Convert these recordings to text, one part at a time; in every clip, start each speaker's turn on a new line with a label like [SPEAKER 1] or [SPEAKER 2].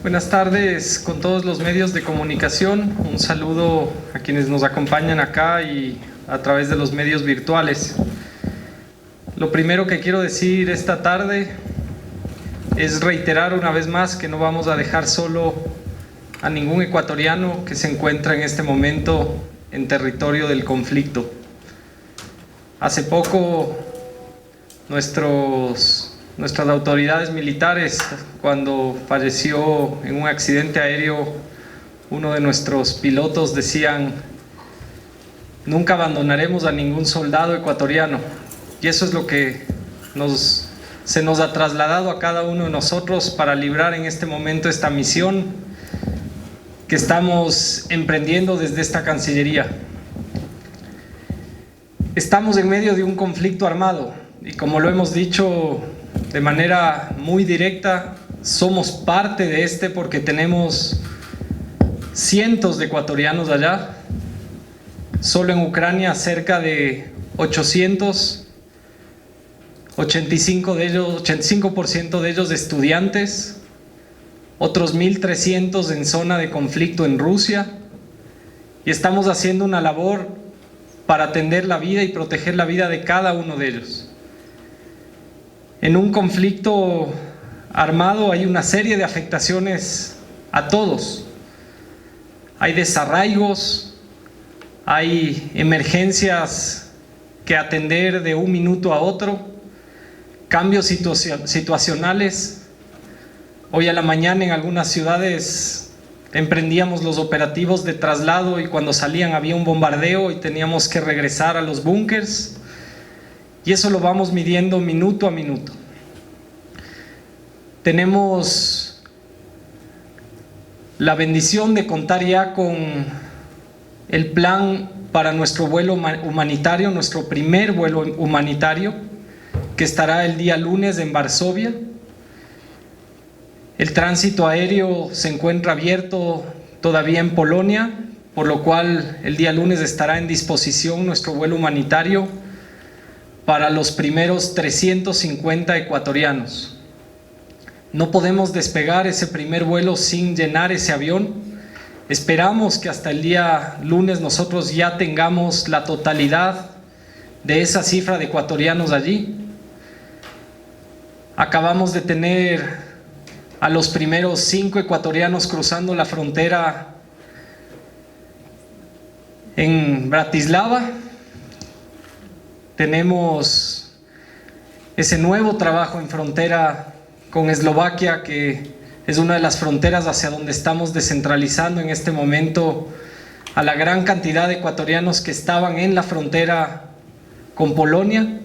[SPEAKER 1] Buenas tardes con todos los medios de comunicación. Un saludo a quienes nos acompañan acá y a través de los medios virtuales. Lo primero que quiero decir esta tarde es reiterar una vez más que no vamos a dejar solo a ningún ecuatoriano que se encuentra en este momento en territorio del conflicto. Hace poco nuestras autoridades militares, cuando falleció en un accidente aéreo uno de nuestros pilotos, decían: nunca abandonaremos a ningún soldado ecuatoriano. Y eso es lo que se nos ha trasladado a cada uno de nosotros para librar en este momento esta misión que estamos emprendiendo desde esta Cancillería. Estamos en medio de un conflicto armado y, como lo hemos dicho de manera muy directa, somos parte de este porque tenemos cientos de ecuatorianos allá. Solo en Ucrania cerca de 85% de ellos estudiantes, otros 1.300 en zona de conflicto en Rusia, y estamos haciendo una labor para atender la vida y proteger la vida de cada uno de ellos. En un conflicto armado hay una serie de afectaciones a todos. Hay desarraigos, hay emergencias que atender de un minuto a otro, cambios situacionales. Hoy a la mañana en algunas ciudades emprendíamos los operativos de traslado y cuando salían había un bombardeo y teníamos que regresar a los búnkers. Y eso lo vamos midiendo minuto a minuto. Tenemos la bendición de contar ya con el plan para nuestro vuelo humanitario, nuestro primer vuelo humanitario, que estará el día lunes en Varsovia. El tránsito aéreo se encuentra abierto todavía en Polonia, por lo cual el día lunes estará en disposición nuestro vuelo humanitario para los primeros 350 ecuatorianos. No podemos despegar ese primer vuelo sin llenar ese avión. Esperamos que hasta el día lunes nosotros ya tengamos la totalidad de esa cifra de ecuatorianos allí. Acabamos de tener a los primeros 5 ecuatorianos cruzando la frontera en Bratislava. Tenemos ese nuevo trabajo en frontera con Eslovaquia, que es una de las fronteras hacia donde estamos descentralizando en este momento a la gran cantidad de ecuatorianos que estaban en la frontera con Polonia.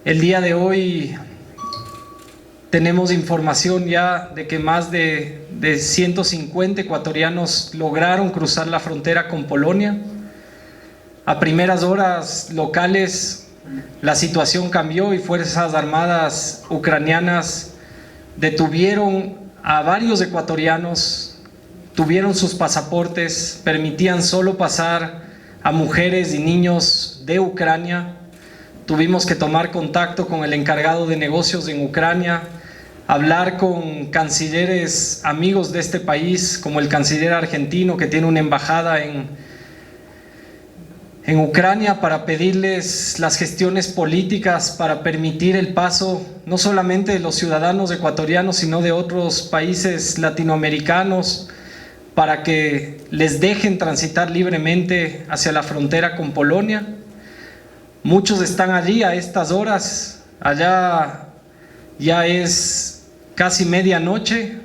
[SPEAKER 1] El día de hoy tenemos información ya de que más de 150 ecuatorianos lograron cruzar la frontera con Polonia. A primeras horas locales la situación cambió y Fuerzas Armadas ucranianas detuvieron a varios ecuatorianos, tuvieron sus pasaportes, permitían solo pasar a mujeres y niños de Ucrania. Tuvimos que tomar contacto con el encargado de negocios en Ucrania, hablar con cancilleres amigos de este país, como el canciller argentino que tiene una embajada en Ucrania, para pedirles las gestiones políticas para permitir el paso no solamente de los ciudadanos ecuatorianos, sino de otros países latinoamericanos, para que les dejen transitar libremente hacia la frontera con Polonia. Muchos están allí a estas horas, allá ya es casi medianoche,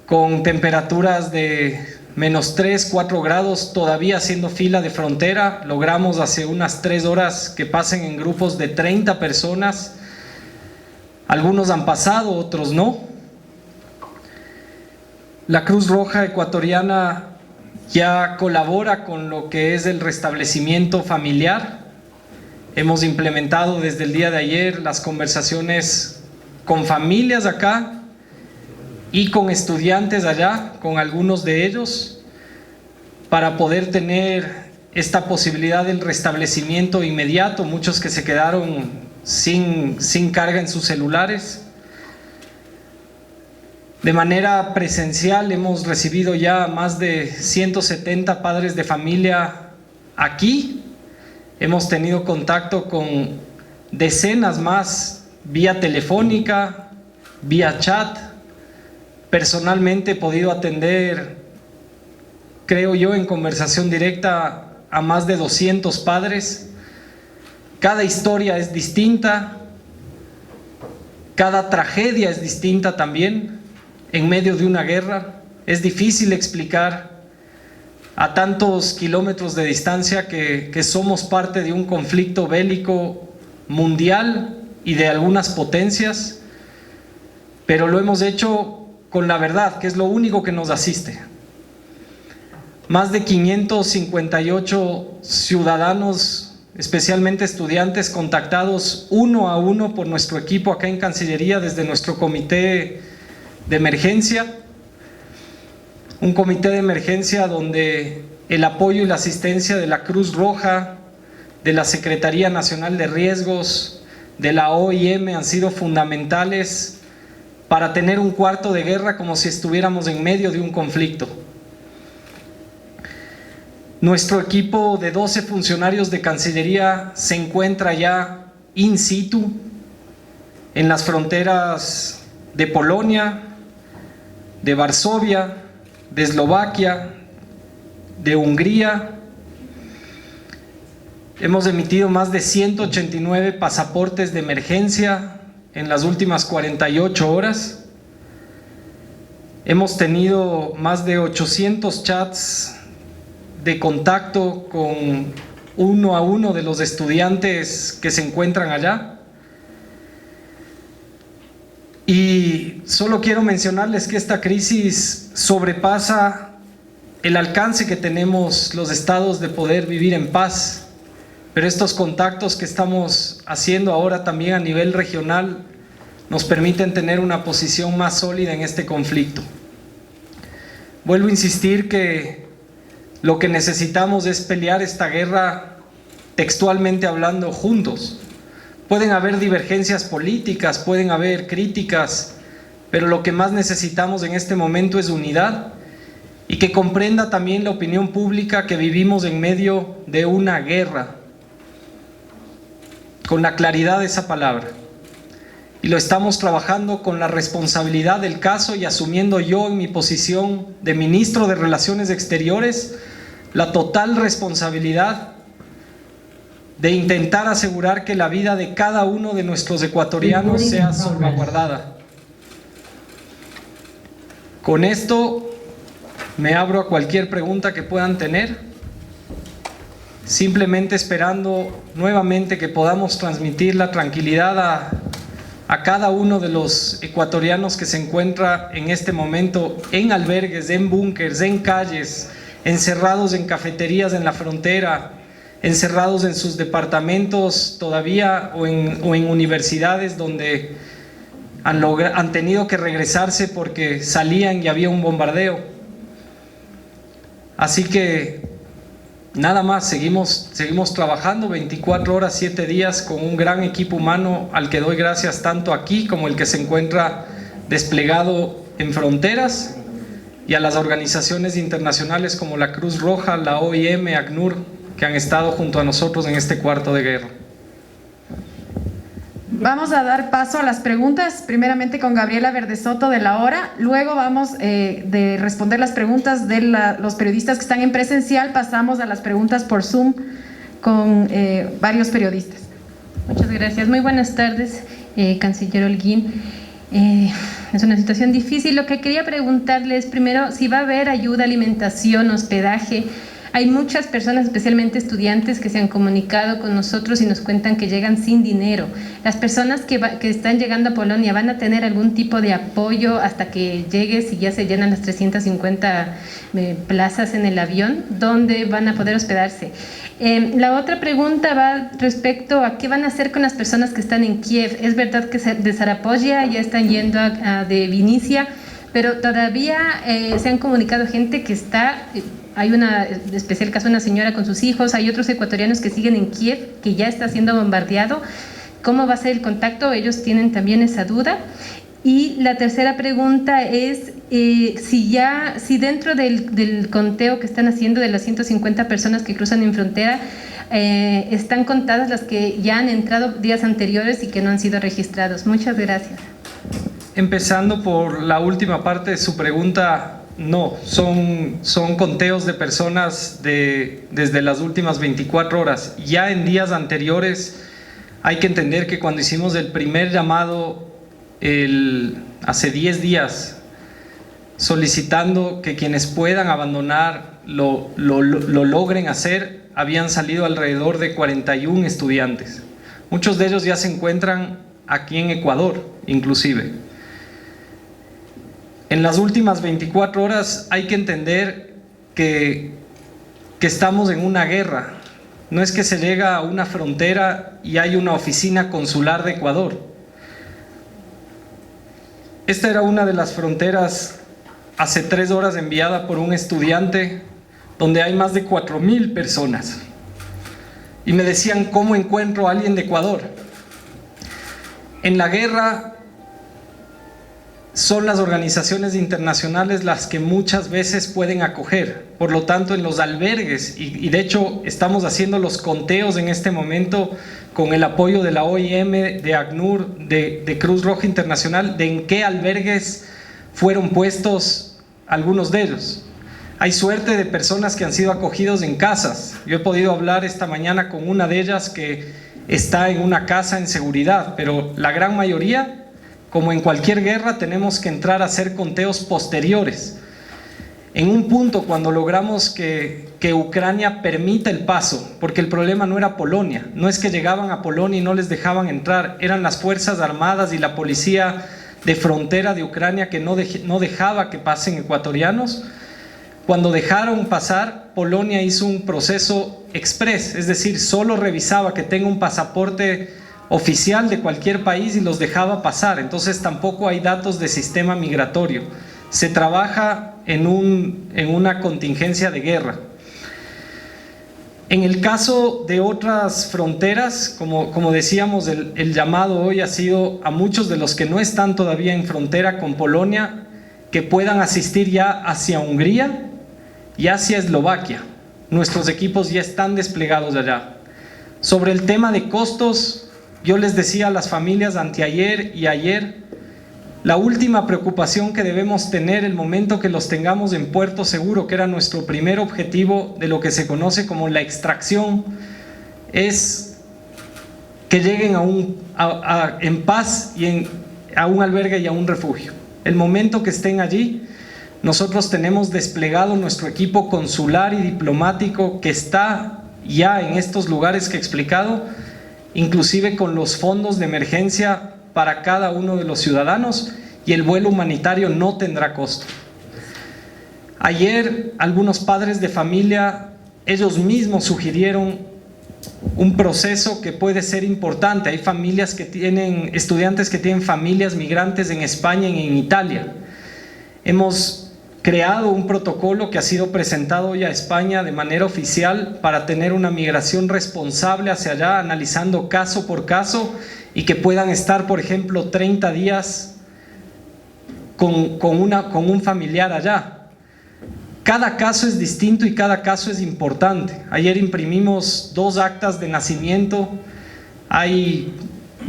[SPEAKER 1] con temperaturas de -3, 4 grados, todavía haciendo fila de frontera. Logramos hace unas 3 horas que pasen en grupos de 30 personas. Algunos han pasado, otros no. La Cruz Roja ecuatoriana ya colabora con lo que es el restablecimiento familiar. Hemos implementado desde el día de ayer las conversaciones con familias acá y con estudiantes allá, con algunos de ellos, para poder tener esta posibilidad del restablecimiento inmediato. Muchos que se quedaron sin carga en sus celulares. De manera presencial hemos recibido ya más de 170 padres de familia aquí. Hemos tenido contacto con decenas más vía telefónica, vía chat. Personalmente he podido atender, creo yo, en conversación directa a más de 200 padres. Cada historia es distinta, cada tragedia es distinta también. En medio de una guerra es difícil explicar a tantos kilómetros de distancia que somos parte de un conflicto bélico mundial y de algunas potencias, pero lo hemos hecho con la verdad, que es lo único que nos asiste. Más de 558 ciudadanos, especialmente estudiantes, contactados uno a uno por nuestro equipo acá en Cancillería desde nuestro comité de emergencia, un comité de emergencia donde el apoyo y la asistencia de la Cruz Roja, de la Secretaría Nacional de Riesgos, de la OIM han sido fundamentales para tener un cuarto de guerra como si estuviéramos en medio de un conflicto. Nuestro equipo de 12 funcionarios de Cancillería se encuentra ya in situ en las fronteras de Polonia, de Varsovia, de Eslovaquia, de Hungría. Hemos emitido más de 189 pasaportes de emergencia en las últimas 48 horas. Hemos tenido más de 800 chats de contacto con uno a uno de los estudiantes que se encuentran allá. Y solo quiero mencionarles que esta crisis sobrepasa el alcance que tenemos los estados de poder vivir en paz, pero estos contactos que estamos haciendo ahora también a nivel regional nos permiten tener una posición más sólida en este conflicto. Vuelvo a insistir que lo que necesitamos es pelear esta guerra, textualmente hablando, juntos. Pueden haber divergencias políticas, pueden haber críticas, pero lo que más necesitamos en este momento es unidad y que comprenda también la opinión pública que vivimos en medio de una guerra, con la claridad de esa palabra. Y lo estamos trabajando con la responsabilidad del caso y asumiendo yo en mi posición de ministro de Relaciones Exteriores la total responsabilidad de intentar asegurar que la vida de cada uno de nuestros ecuatorianos sea salvaguardada. Con esto me abro a cualquier pregunta que puedan tener, simplemente esperando nuevamente que podamos transmitir la tranquilidad a cada uno de los ecuatorianos que se encuentra en este momento en albergues, en búnkers, en calles, encerrados en cafeterías en la frontera, encerrados en sus departamentos todavía o en universidades donde han tenido que regresarse porque salían y había un bombardeo. Así que nada más, seguimos trabajando 24 horas, 7 días con un gran equipo humano al que doy gracias tanto aquí como el que se encuentra desplegado en fronteras, y a las organizaciones internacionales como la Cruz Roja, la OIM, ACNUR, que han estado junto a nosotros en este cuarto de guerra.
[SPEAKER 2] Vamos a dar paso a las preguntas, primeramente con Gabriela Verdesoto de La Hora, luego vamos de responder las preguntas de los periodistas que están en presencial, pasamos a las preguntas por Zoom con varios periodistas.
[SPEAKER 3] Muchas gracias, muy buenas tardes, canciller Holguín. Es una situación difícil. Lo que quería preguntarle es primero si va a haber ayuda, alimentación, hospedaje. Hay muchas personas, especialmente estudiantes, que se han comunicado con nosotros y nos cuentan que llegan sin dinero. Las personas que están llegando a Polonia, ¿van a tener algún tipo de apoyo hasta que llegue, si ya se llenan las 350 plazas en el avión? ¿Dónde van a poder hospedarse? La otra pregunta va respecto a qué van a hacer con las personas que están en Kiev. Es verdad que de Zarapoya ya están yendo de Vinicia, pero todavía se han comunicado gente que está... Hay una especial caso de una señora con sus hijos, hay otros ecuatorianos que siguen en Kiev, que ya está siendo bombardeado. ¿Cómo va a ser el contacto? Ellos tienen también esa duda. Y la tercera pregunta es si dentro del conteo que están haciendo de las 150 personas que cruzan en frontera, están contadas las que ya han entrado días anteriores y que no han sido registrados. Muchas gracias.
[SPEAKER 1] Empezando por la última parte de su pregunta, no, son conteos de personas desde las últimas 24 horas. Ya en días anteriores hay que entender que cuando hicimos el primer llamado hace 10 días, solicitando que quienes puedan abandonar lo logren hacer, habían salido alrededor de 41 estudiantes. Muchos de ellos ya se encuentran aquí en Ecuador, inclusive. En las últimas 24 horas hay que entender que estamos en una guerra. No es que se llega a una frontera y hay una oficina consular de Ecuador. Esta era una de las fronteras hace 3 horas enviada por un estudiante donde hay más de 4,000 personas. Y me decían, ¿cómo encuentro a alguien de Ecuador? En la guerra son las organizaciones internacionales las que muchas veces pueden acoger. Por lo tanto, en los albergues, y de hecho estamos haciendo los conteos en este momento con el apoyo de la OIM, de ACNUR, de Cruz Roja Internacional, de en qué albergues fueron puestos algunos de ellos. Hay suerte de personas que han sido acogidos en casas. Yo he podido hablar esta mañana con una de ellas que está en una casa en seguridad, pero la gran mayoría, como en cualquier guerra, tenemos que entrar a hacer conteos posteriores. En un punto, cuando logramos que Ucrania permita el paso, porque el problema no era Polonia, no es que llegaban a Polonia y no les dejaban entrar, eran las Fuerzas Armadas y la policía de frontera de Ucrania que no dejaba que pasen ecuatorianos. Cuando dejaron pasar, Polonia hizo un proceso express, es decir, solo revisaba que tenga un pasaporte oficial de cualquier país y los dejaba pasar. Entonces tampoco hay datos de sistema migratorio. Se trabaja en una contingencia de guerra. En el caso de otras fronteras, como decíamos, el llamado hoy ha sido a muchos de los que no están todavía en frontera con Polonia que puedan asistir ya hacia Hungría y hacia Eslovaquia. Nuestros equipos ya están desplegados allá. Sobre el tema de costos, yo les decía a las familias anteayer y ayer, la última preocupación que debemos tener el momento que los tengamos en puerto seguro, que era nuestro primer objetivo de lo que se conoce como la extracción, es que lleguen en paz y a un albergue y a un refugio. El momento que estén allí, nosotros tenemos desplegado nuestro equipo consular y diplomático que está ya en estos lugares que he explicado, inclusive con los fondos de emergencia para cada uno de los ciudadanos, y el vuelo humanitario no tendrá costo. Ayer algunos padres de familia, ellos mismos sugirieron un proceso que puede ser importante. Hay familias que tienen, estudiantes que tienen familias migrantes en España y en Italia. Hemos creado un protocolo que ha sido presentado hoy a España de manera oficial para tener una migración responsable hacia allá, analizando caso por caso, y que puedan estar, por ejemplo, 30 días con un familiar allá. Cada caso es distinto y cada caso es importante. Ayer imprimimos 2 actas de nacimiento. Hay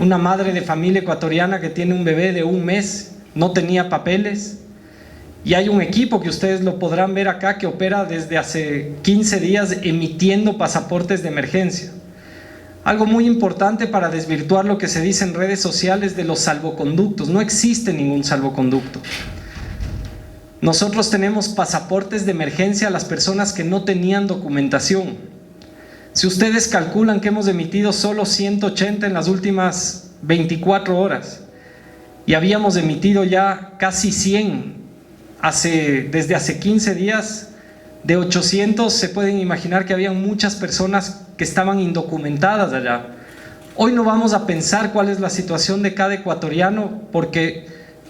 [SPEAKER 1] una madre de familia ecuatoriana que tiene un bebé de 1 mes, no tenía papeles. Y hay un equipo que ustedes lo podrán ver acá que opera desde hace 15 días emitiendo pasaportes de emergencia. Algo muy importante para desvirtuar lo que se dice en redes sociales de los salvoconductos. No existe ningún salvoconducto. Nosotros tenemos pasaportes de emergencia a las personas que no tenían documentación. Si ustedes calculan que hemos emitido solo 180 en las últimas 24 horas y habíamos emitido ya casi 100 desde hace 15 días, de 800 se pueden imaginar que habían muchas personas que estaban indocumentadas allá. Hoy no vamos a pensar cuál es la situación de cada ecuatoriano, porque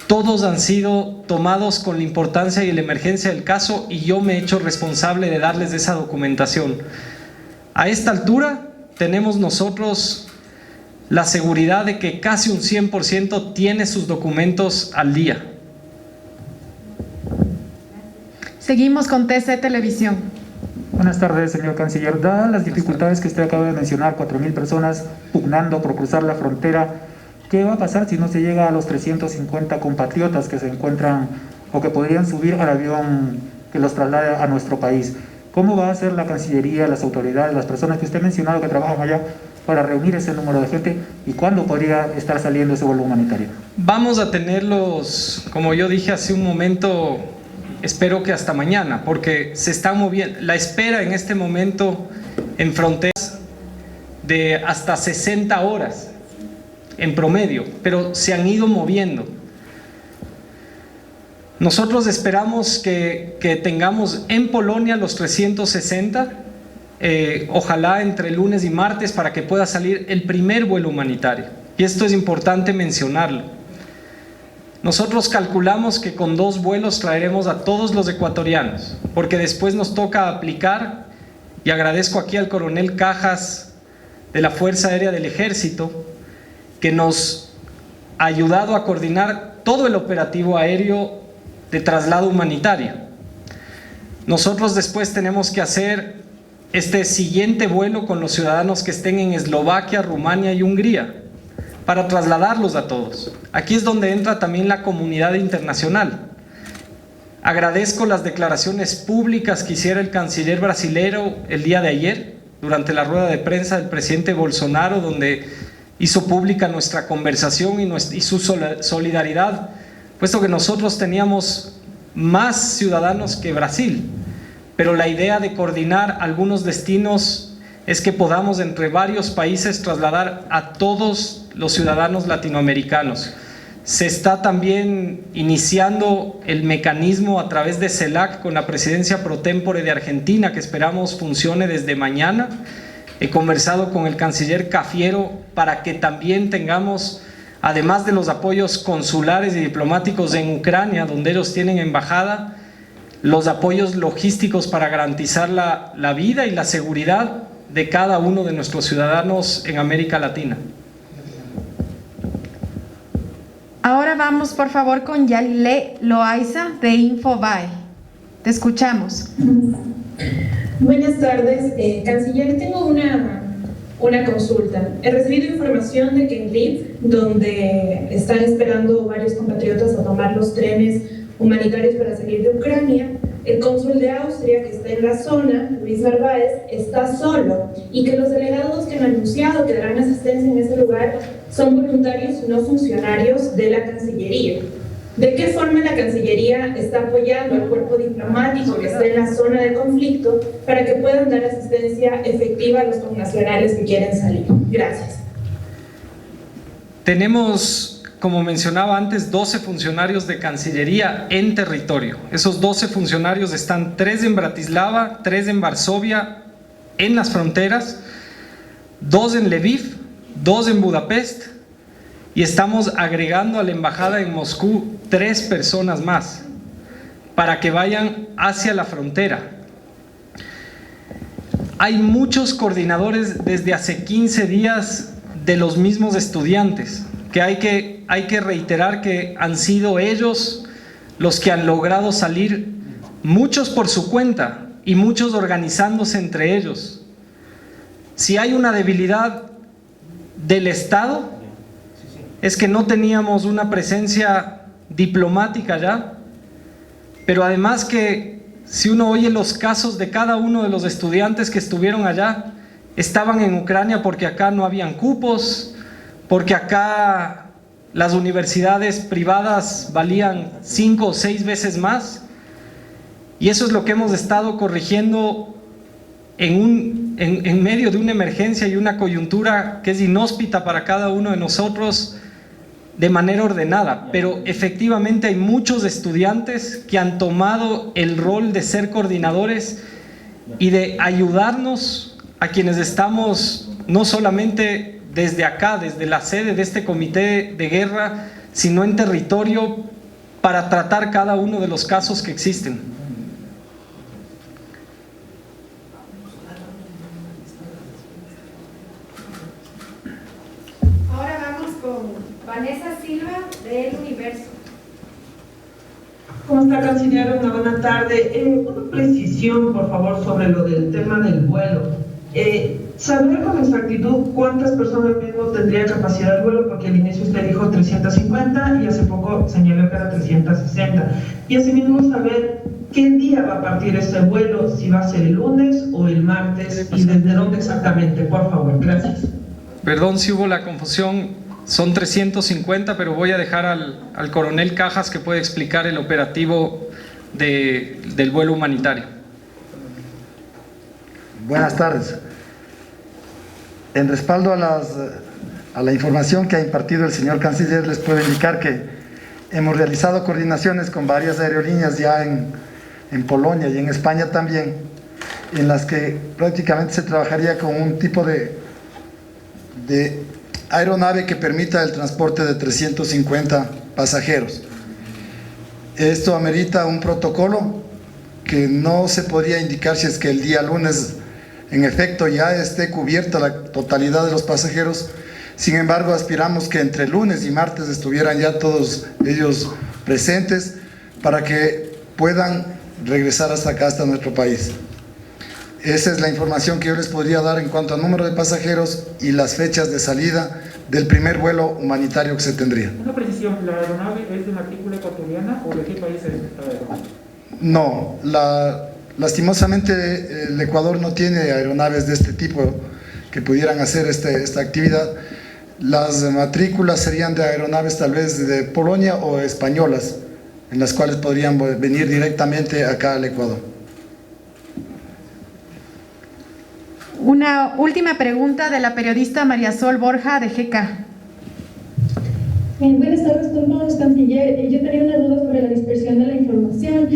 [SPEAKER 1] todos han sido tomados con la importancia y la emergencia del caso, y yo me he hecho responsable de darles esa documentación. A esta altura tenemos nosotros la seguridad de que casi un 100% tiene sus documentos al día.
[SPEAKER 2] Seguimos con TC Televisión.
[SPEAKER 4] Buenas tardes, señor canciller. Dadas las dificultades que usted acaba de mencionar, 4.000 personas pugnando por cruzar la frontera, ¿qué va a pasar si no se llega a los 350 compatriotas que se encuentran o que podrían subir al avión que los traslade a nuestro país? ¿Cómo va a hacer la Cancillería, las autoridades, las personas que usted ha mencionado que trabajan allá para reunir ese número de gente y cuándo podría estar saliendo ese vuelo humanitario?
[SPEAKER 1] Vamos a tenerlos, como yo dije hace un momento, espero que hasta mañana, porque se están moviendo. La espera en este momento en fronteras de hasta 60 horas en promedio, pero se han ido moviendo. Nosotros esperamos que tengamos en Polonia los 360, ojalá entre lunes y martes, para que pueda salir el primer vuelo humanitario. Y esto es importante mencionarlo. Nosotros calculamos que con 2 vuelos traeremos a todos los ecuatorianos, porque después nos toca aplicar, y agradezco aquí al coronel Cajas de la Fuerza Aérea del Ejército, que nos ha ayudado a coordinar todo el operativo aéreo de traslado humanitario. Nosotros después tenemos que hacer este siguiente vuelo con los ciudadanos que estén en Eslovaquia, Rumania y Hungría, para trasladarlos a todos. Aquí es donde entra también la comunidad internacional. Agradezco las declaraciones públicas que hiciera el canciller brasilero el día de ayer, durante la rueda de prensa del presidente Bolsonaro, donde hizo pública nuestra conversación y su solidaridad, puesto que nosotros teníamos más ciudadanos que Brasil, pero la idea de coordinar algunos destinos es que podamos entre varios países trasladar a todos los ciudadanos latinoamericanos. Se está también iniciando el mecanismo a través de CELAC con la presidencia pro tempore de Argentina, que esperamos funcione desde mañana. He conversado con el canciller Cafiero para que también tengamos, además de los apoyos consulares y diplomáticos en Ucrania, donde ellos tienen embajada, los apoyos logísticos para garantizar la vida y la seguridad de cada uno de nuestros ciudadanos en América Latina.
[SPEAKER 2] Ahora vamos, por favor, con Yalile Loaiza de Infobae. Te escuchamos.
[SPEAKER 5] Buenas tardes, canciller. Tengo una consulta. He recibido información de que en Lviv, donde están esperando varios compatriotas a tomar los trenes humanitarios para salir de Ucrania, el cónsul de Austria, que está en la zona, Luis Narváez, está solo, y que los delegados que han anunciado que darán asistencia en ese lugar son voluntarios, no funcionarios de la Cancillería. ¿De qué forma la Cancillería está apoyando al cuerpo diplomático que está en la zona de conflicto para que puedan dar asistencia efectiva a los connacionales que quieren salir? Gracias.
[SPEAKER 1] Tenemos, como mencionaba antes, 12 funcionarios de Cancillería en territorio. Esos 12 funcionarios están 3 en Bratislava, 3 en Varsovia, en las fronteras, 2 en Lviv, 2 en Budapest, y estamos agregando a la embajada en Moscú 3 personas más para que vayan hacia la frontera. Hay muchos coordinadores desde hace 15 días de los mismos estudiantes, que hay que reiterar que han sido ellos los que han logrado salir, muchos por su cuenta y muchos organizándose entre ellos. Si hay una debilidad del Estado, es que no teníamos una presencia diplomática ya, pero además que si uno oye los casos de cada uno de los estudiantes que estuvieron allá, estaban en Ucrania porque acá no habían cupos, porque acá las universidades privadas valían 5 o 6 veces más, y eso es lo que hemos estado corrigiendo en medio de una emergencia y una coyuntura que es inhóspita para cada uno de nosotros, de manera ordenada. Pero efectivamente hay muchos estudiantes que han tomado el rol de ser coordinadores y de ayudarnos a quienes estamos no solamente desde acá, desde la sede de este comité de guerra, sino en territorio, para tratar cada uno de los casos que existen.
[SPEAKER 6] ¿Cómo está, canciller? Una buena tarde. Una precisión, por favor, sobre lo del tema del vuelo. ¿Saber con exactitud cuántas personas mismo tendría capacidad de vuelo? Porque al inicio usted dijo 350 y hace poco señaló que era 360. Y asimismo saber qué día va a partir este vuelo, si va a ser el lunes o el martes y desde dónde exactamente, por favor. Gracias.
[SPEAKER 1] Perdón si hubo la confusión, son 350, pero voy a dejar al coronel Cajas que puede explicar el operativo del vuelo humanitario.
[SPEAKER 7] Buenas tardes. En respaldo a la información que ha impartido el señor canciller, les puedo indicar que hemos realizado coordinaciones con varias aerolíneas ya en Polonia y en España también, en las que prácticamente se trabajaría con un tipo de aeronave que permita el transporte de 350 pasajeros. Esto amerita un protocolo que no se podría indicar si es que el día lunes en efecto ya esté cubierta la totalidad de los pasajeros. Sin embargo, aspiramos que entre lunes y martes estuvieran ya todos ellos presentes para que puedan regresar hasta acá, hasta nuestro país. Esa es la información que yo les podría dar en cuanto al número de pasajeros y las fechas de salida del primer vuelo humanitario que se tendría.
[SPEAKER 4] Una precisión, ¿la aeronave es de matrícula ecuatoriana o de qué país es esta aeronave?
[SPEAKER 7] No, lastimosamente el Ecuador no tiene aeronaves de este tipo que pudieran hacer esta actividad. Las matrículas serían de aeronaves tal vez de Polonia o españolas, en las cuales podrían venir directamente acá al Ecuador.
[SPEAKER 2] Una última pregunta de la periodista María Sol Borja de GK.
[SPEAKER 5] Buenas tardes con todos, canciller. Yo tenía una duda sobre la dispersión de la información.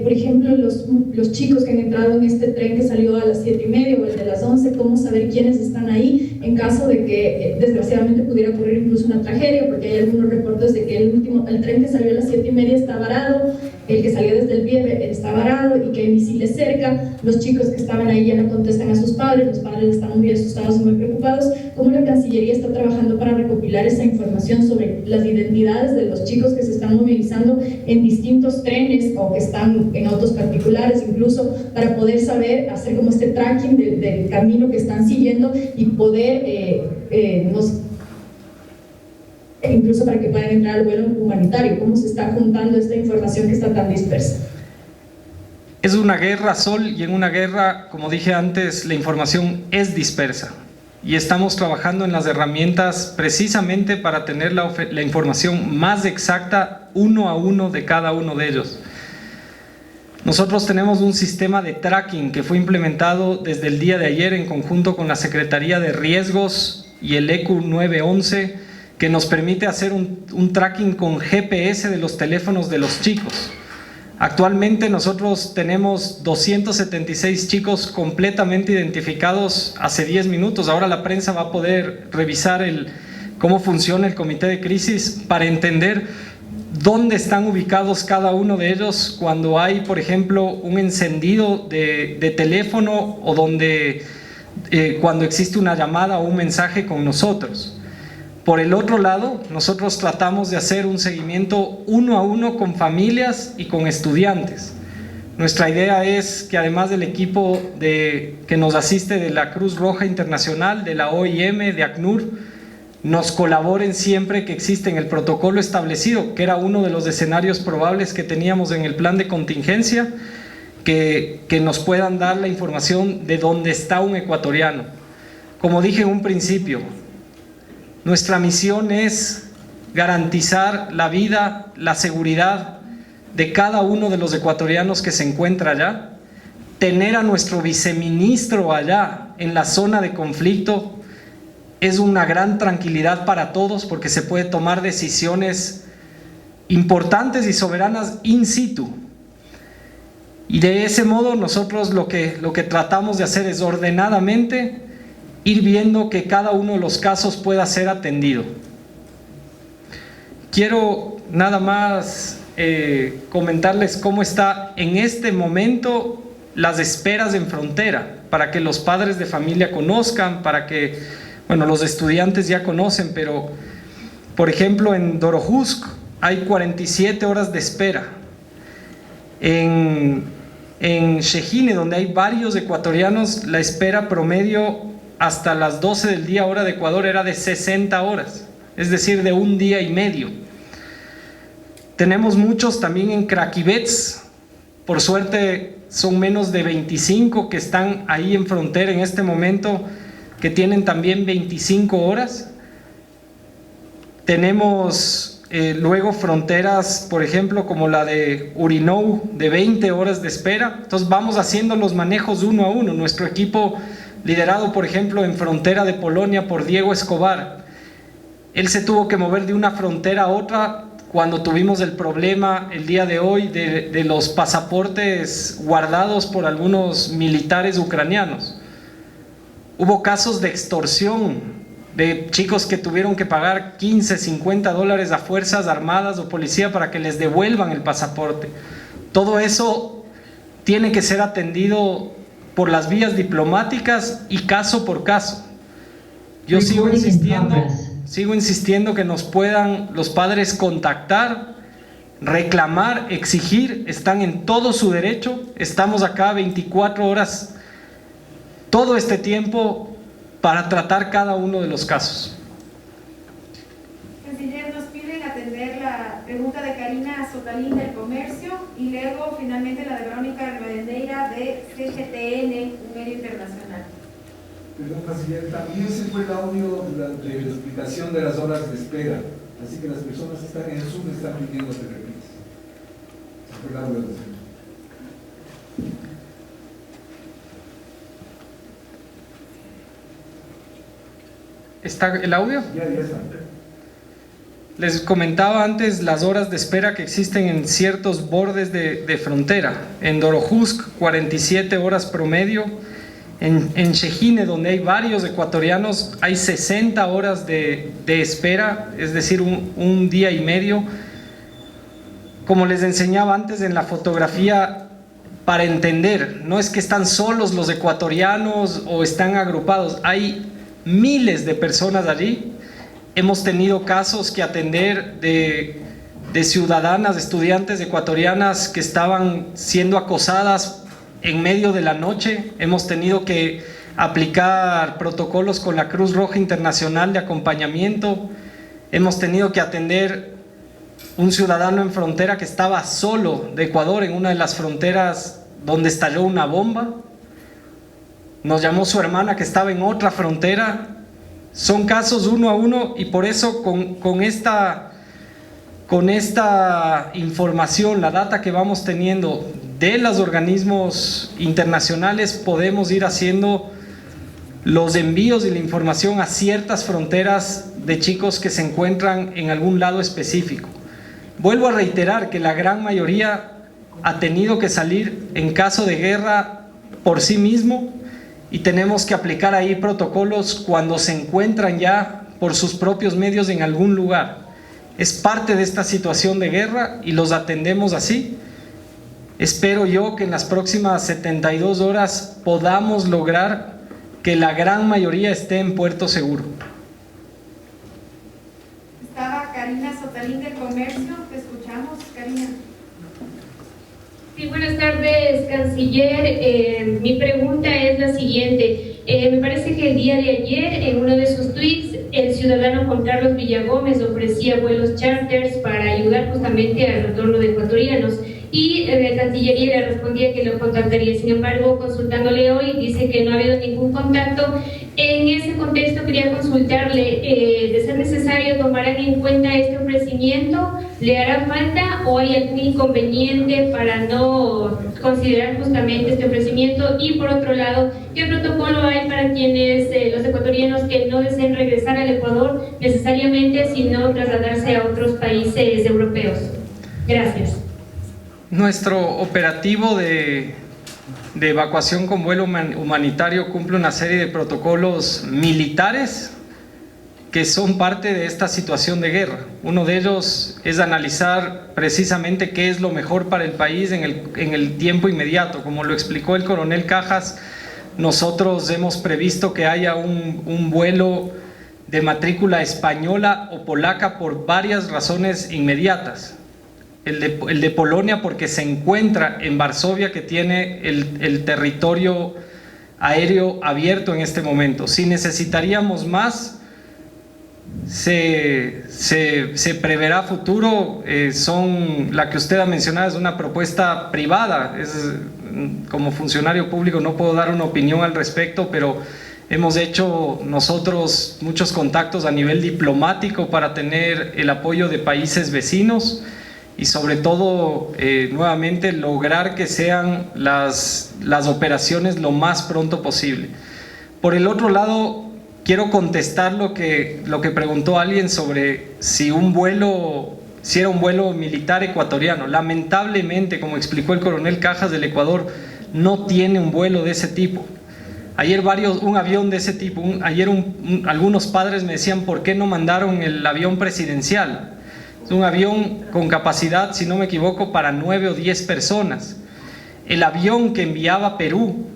[SPEAKER 5] Por ejemplo, los chicos que han entrado en este tren que salió a las 7:30 o el de las 11, ¿cómo saber quiénes están ahí en caso de que desgraciadamente pudiera ocurrir incluso una tragedia? Porque hay algunos reportes de que el tren que salió a las 7:30 está varado, el que salió desde el Vieve está varado y que hay misiles cerca. Los chicos que estaban ahí ya no contestan a sus padres, los padres están muy asustados y muy preocupados. ¿Cómo la Cancillería está trabajando para recopilar esa información sobre las identidades de los chicos que se están movilizando en distintos trenes o que están en autos particulares, incluso para poder saber, hacer como este tracking del camino que están siguiendo y poder incluso para que puedan entrar al vuelo humanitario? ¿Cómo se está juntando esta información que está tan dispersa?
[SPEAKER 1] Es una guerra, Sol, y en una guerra, como dije antes, la información es dispersa. Y estamos trabajando en las herramientas precisamente para tener la información más exacta uno a uno de cada uno de ellos. Nosotros tenemos un sistema de tracking que fue implementado desde el día de ayer en conjunto con la Secretaría de Riesgos y el ECU 911, que nos permite hacer un tracking con GPS de los teléfonos de los chicos. Actualmente nosotros tenemos 276 chicos completamente identificados hace 10 minutos. Ahora la prensa va a poder revisar cómo funciona el comité de crisis para entender dónde están ubicados cada uno de ellos cuando hay, por ejemplo, un encendido de teléfono o cuando existe una llamada o un mensaje con nosotros. Por el otro lado, nosotros tratamos de hacer un seguimiento uno a uno con familias y con estudiantes. Nuestra idea es que además del equipo que nos asiste de la Cruz Roja Internacional, de la OIM, de ACNUR, nos colaboren siempre que existe en el protocolo establecido, que era uno de los escenarios probables que teníamos en el plan de contingencia, que nos puedan dar la información de dónde está un ecuatoriano. Como dije en un principio, nuestra misión es garantizar la vida, la seguridad de cada uno de los ecuatorianos que se encuentra allá. Tener a nuestro viceministro allá en la zona de conflicto es una gran tranquilidad para todos porque se puede tomar decisiones importantes y soberanas in situ. Y de ese modo nosotros lo que tratamos de hacer es ordenadamente ir viendo que cada uno de los casos pueda ser atendido. Quiero nada más comentarles cómo está en este momento las esperas en frontera, para que los padres de familia conozcan, para que, bueno, los estudiantes ya conocen, pero por ejemplo en Dorohusk hay 47 horas de espera. En Shejine, donde hay varios ecuatorianos, la espera promedio hasta las 12 del día hora de Ecuador era de 60 horas, es decir, de un día y medio. Tenemos muchos también en Craquivets, por suerte son menos de 25 que están ahí en frontera en este momento, que tienen también 25 horas. Tenemos luego fronteras, por ejemplo, como la de Urinou, de 20 horas de espera. Entonces vamos haciendo los manejos uno a uno. Nuestro equipo, liderado, por ejemplo, en frontera de Polonia por Diego Escobar, él se tuvo que mover de una frontera a otra cuando tuvimos el problema el día de hoy de los pasaportes guardados por algunos militares ucranianos. Hubo casos de extorsión de chicos que tuvieron que pagar 15, 50 dólares a fuerzas armadas o policía para que les devuelvan el pasaporte. Todo eso tiene que ser atendido por las vías diplomáticas y caso por caso. Yo sigo insistiendo que nos puedan los padres contactar, reclamar, exigir. Están en todo su derecho. Estamos acá 24 horas todo este tiempo para tratar cada uno de los casos.
[SPEAKER 2] Canciller, nos piden atender la pregunta de Karina Sotalín del Comercio y luego finalmente la de Verónica Rivadeneira de CGTN, un medio internacional.
[SPEAKER 8] Perdón, Canciller, también se fue el audio de la explicación de las horas de espera, así que las personas que están en Zoom están pidiendo que repites. Se fue el audio de Zoom.
[SPEAKER 1] ¿Está el audio?
[SPEAKER 8] Ya está.
[SPEAKER 1] Les comentaba antes las horas de espera que existen en ciertos bordes de frontera. En Dorojusk, 47 horas promedio. En Shejine, donde hay varios ecuatorianos, hay 60 horas de espera, es decir, un día y medio. Como les enseñaba antes en la fotografía, para entender, no es que están solos los ecuatorianos o están agrupados, hay miles de personas allí. Hemos tenido casos que atender de ciudadanas, estudiantes ecuatorianas que estaban siendo acosadas en medio de la noche. Hemos tenido que aplicar protocolos con la Cruz Roja Internacional de acompañamiento. Hemos tenido que atender un ciudadano en frontera que estaba solo de Ecuador en una de las fronteras donde estalló una bomba. Nos llamó su hermana que estaba en otra frontera. Son casos uno a uno y por eso con esta información, la data que vamos teniendo de los organismos internacionales, podemos ir haciendo los envíos y la información a ciertas fronteras de chicos que se encuentran en algún lado específico. Vuelvo a reiterar que la gran mayoría ha tenido que salir en caso de guerra por sí mismo y tenemos que aplicar ahí protocolos cuando se encuentran ya por sus propios medios en algún lugar. Es parte de esta situación de guerra y los atendemos así. Espero yo que en las próximas 72 horas podamos lograr que la gran mayoría esté en puerto seguro.
[SPEAKER 2] Estaba Karina Sotalín del Comercio, te escuchamos, Karina.
[SPEAKER 9] Sí, buenas tardes, canciller. Mi pregunta es la siguiente. Me parece que el día de ayer, en uno de sus tweets, el ciudadano Juan Carlos Villagómez ofrecía vuelos charters para ayudar justamente al retorno de ecuatorianos. Y la Cancillería le respondía que lo contactaría. Sin embargo, consultándole hoy, dice que no ha habido ningún contacto. En ese contexto quería consultarle, de ser necesario, ¿tomarán en cuenta este ofrecimiento? ¿Le hará falta o hay algún inconveniente para no considerar justamente este ofrecimiento? Y por otro lado, ¿qué protocolo hay para quienes, los ecuatorianos que no deseen regresar al Ecuador necesariamente, sino trasladarse a otros países europeos? Gracias.
[SPEAKER 1] Nuestro operativo de evacuación con vuelo humanitario cumple una serie de protocolos militares que son parte de esta situación de guerra. Uno de ellos es analizar precisamente qué es lo mejor para el país en el tiempo inmediato. Como lo explicó el coronel Cajas, nosotros hemos previsto que haya un vuelo de matrícula española o polaca por varias razones inmediatas. el de Polonia, porque se encuentra en Varsovia, que tiene el territorio aéreo abierto en este momento. Si necesitaríamos más, se preverá futuro. La que usted ha mencionado es una propuesta privada. Como funcionario público no puedo dar una opinión al respecto, pero hemos hecho nosotros muchos contactos a nivel diplomático para tener el apoyo de países vecinos y sobre todo, nuevamente, lograr que sean las operaciones lo más pronto posible. Por el otro lado, quiero contestar lo que preguntó alguien sobre si era un vuelo militar ecuatoriano. Lamentablemente, como explicó el coronel Cajas del Ecuador, no tiene un vuelo de ese tipo. Ayer un avión de ese tipo, algunos padres me decían, ¿por qué no mandaron el avión presidencial? Es un avión con capacidad, si no me equivoco, para 9 o 10 personas. El avión que enviaba Perú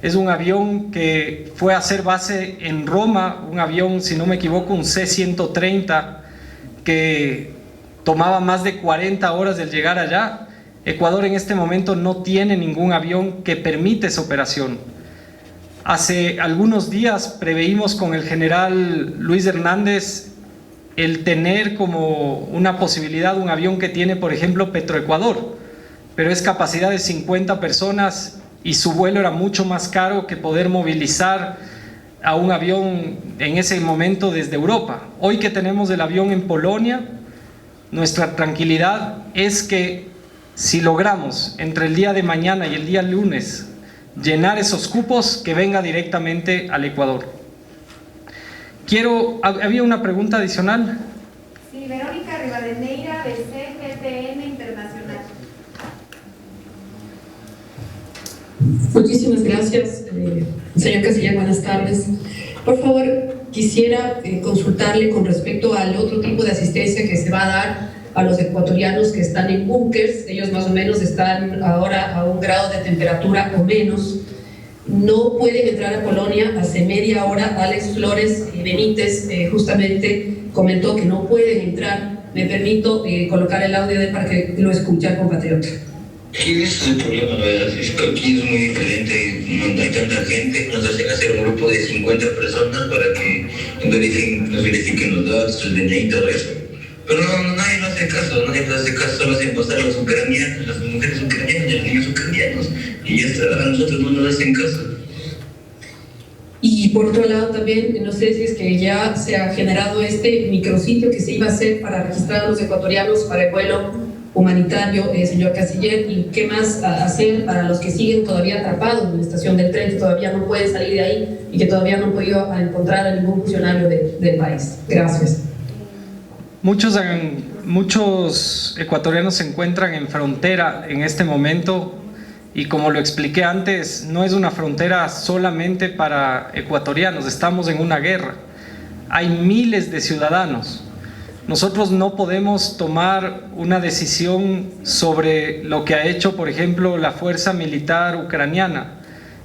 [SPEAKER 1] es un avión que fue a hacer base en Roma, un avión, si no me equivoco, un C-130, que tomaba más de 40 horas del llegar allá. Ecuador en este momento no tiene ningún avión que permite esa operación. Hace algunos días preveímos con el general Luis Hernández el tener como una posibilidad un avión que tiene, por ejemplo, Petroecuador, pero es capacidad de 50 personas y su vuelo era mucho más caro que poder movilizar a un avión en ese momento desde Europa. Hoy que tenemos el avión en Polonia, nuestra tranquilidad es que si logramos entre el día de mañana y el día lunes llenar esos cupos, que venga directamente al Ecuador. ¿Había una pregunta adicional?
[SPEAKER 2] Sí, Verónica Rivadeneira, de CGTN Internacional.
[SPEAKER 10] Muchísimas gracias, señor Canciller, buenas tardes. Por favor, quisiera consultarle con respecto al otro tipo de asistencia que se va a dar a los ecuatorianos que están en búnkers. Ellos más o menos están ahora a 1 grado de temperatura o menos. No pueden entrar a Polonia. Hace media hora Alex Flores Benítez justamente comentó que no pueden entrar. Me permito colocar el audio de él para que lo escuche el compatriota.
[SPEAKER 11] Sí, ese es el problema, la verdad, es que aquí es muy diferente, no hay tanta gente, nos hacen hacer un grupo de 50 personas para que nos verifiquen los datos, el DNI y todo eso. Pero nadie nos hace caso, solo hacen pasar a los ucranianos, las mujeres ucranianas y los niños ucranianos, y ya está, a nosotros no nos hacen caso.
[SPEAKER 10] Y por otro lado también, no sé si es que ya se ha generado este micrositio que se iba a hacer para registrar a los ecuatorianos para el vuelo humanitario, señor Canciller, y qué más hacer para los que siguen todavía atrapados en la estación del tren, que todavía no pueden salir de ahí y que todavía no han podido encontrar a ningún funcionario del país. Gracias.
[SPEAKER 1] Muchos ecuatorianos se encuentran en frontera en este momento y, como lo expliqué antes, no es una frontera solamente para ecuatorianos, estamos en una guerra. Hay miles de ciudadanos. Nosotros no podemos tomar una decisión sobre lo que ha hecho, por ejemplo, la fuerza militar ucraniana,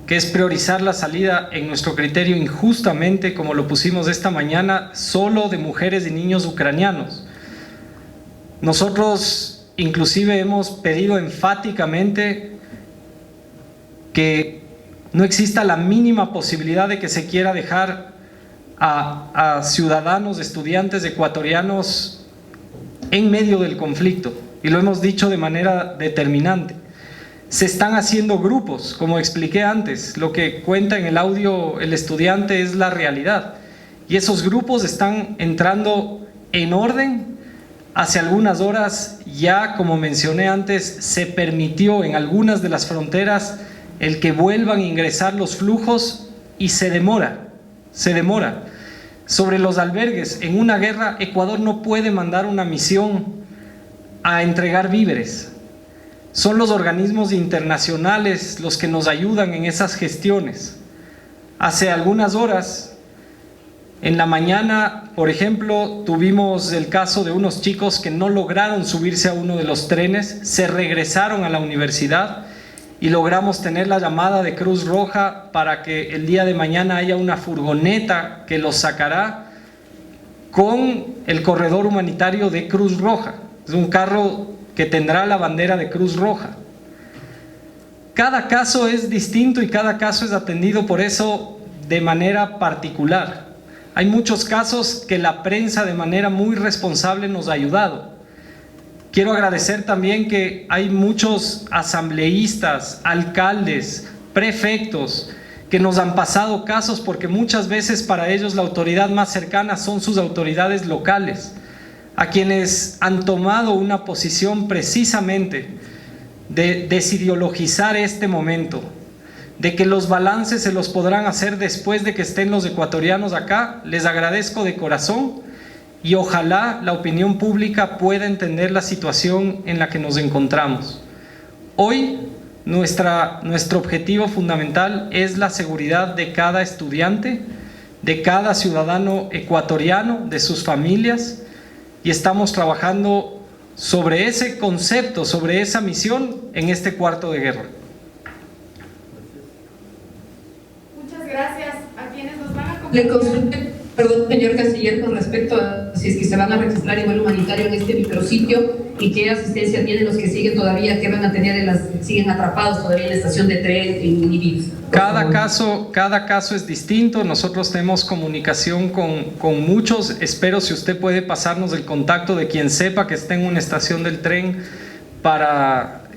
[SPEAKER 1] que es priorizar la salida, en nuestro criterio injustamente, como lo pusimos esta mañana, solo de mujeres y niños ucranianos. Nosotros inclusive hemos pedido enfáticamente que no exista la mínima posibilidad de que se quiera dejar a ciudadanos, estudiantes ecuatorianos en medio del conflicto, y lo hemos dicho de manera determinante. Se están haciendo grupos, como expliqué antes, lo que cuenta en el audio el estudiante es la realidad, y esos grupos están entrando en orden. Hace algunas horas ya, como mencioné antes, se permitió en algunas de las fronteras el que vuelvan a ingresar los flujos y se demora. Sobre los albergues, en una guerra, Ecuador no puede mandar una misión a entregar víveres. Son los organismos internacionales los que nos ayudan en esas gestiones. Hace algunas horas, en la mañana, por ejemplo, tuvimos el caso de unos chicos que no lograron subirse a uno de los trenes, se regresaron a la universidad y logramos tener la llamada de Cruz Roja para que el día de mañana haya una furgoneta que los sacará con el corredor humanitario de Cruz Roja. Es un carro que tendrá la bandera de Cruz Roja. Cada caso es distinto y cada caso es atendido por eso de manera particular. Hay muchos casos que la prensa de manera muy responsable nos ha ayudado. Quiero agradecer también que hay muchos asambleístas, alcaldes, prefectos que nos han pasado casos, porque muchas veces para ellos la autoridad más cercana son sus autoridades locales, a quienes han tomado una posición precisamente de desideologizar este momento, de que los balances se los podrán hacer después de que estén los ecuatorianos acá. Les agradezco de corazón y ojalá la opinión pública pueda entender la situación en la que nos encontramos. Hoy nuestro objetivo fundamental es la seguridad de cada estudiante, de cada ciudadano ecuatoriano, de sus familias, y estamos trabajando sobre ese concepto, sobre esa misión en este cuarto de guerra.
[SPEAKER 2] Muchas gracias a quienes nos van a acompañar.
[SPEAKER 10] Le consulté, perdón, señor canciller, con respecto a si es que se van a registrar en vuelo humanitario en este micrositio y qué asistencia tienen los que siguen todavía, qué van a tener, siguen atrapados todavía en la estación de tren en Ibiza.
[SPEAKER 1] Cada caso es distinto. Nosotros tenemos comunicación con muchos. Espero si usted puede pasarnos el contacto de quien sepa que está en una estación del tren para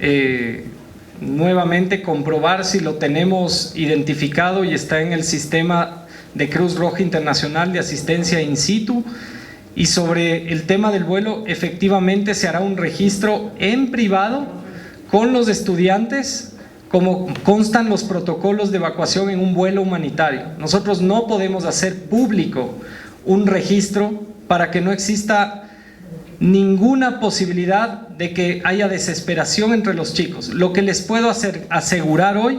[SPEAKER 1] nuevamente comprobar si lo tenemos identificado y está en el sistema de Cruz Roja Internacional de asistencia in situ. Y sobre el tema del vuelo, efectivamente se hará un registro en privado con los estudiantes, como constan los protocolos de evacuación en un vuelo humanitario. Nosotros no podemos hacer público un registro para que no exista ninguna posibilidad de que haya desesperación entre los chicos. Lo que les puedo asegurar hoy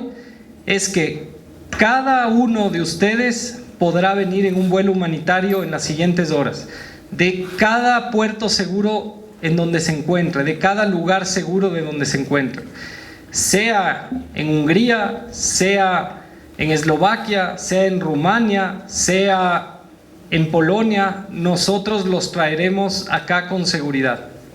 [SPEAKER 1] es que cada uno de ustedes podrá venir en un vuelo humanitario en las siguientes horas, de cada puerto seguro en donde se encuentre, de cada lugar seguro de donde se encuentre, sea en Hungría, sea en Eslovaquia, sea en Rumania, sea en Polonia. Nosotros los traeremos acá con seguridad.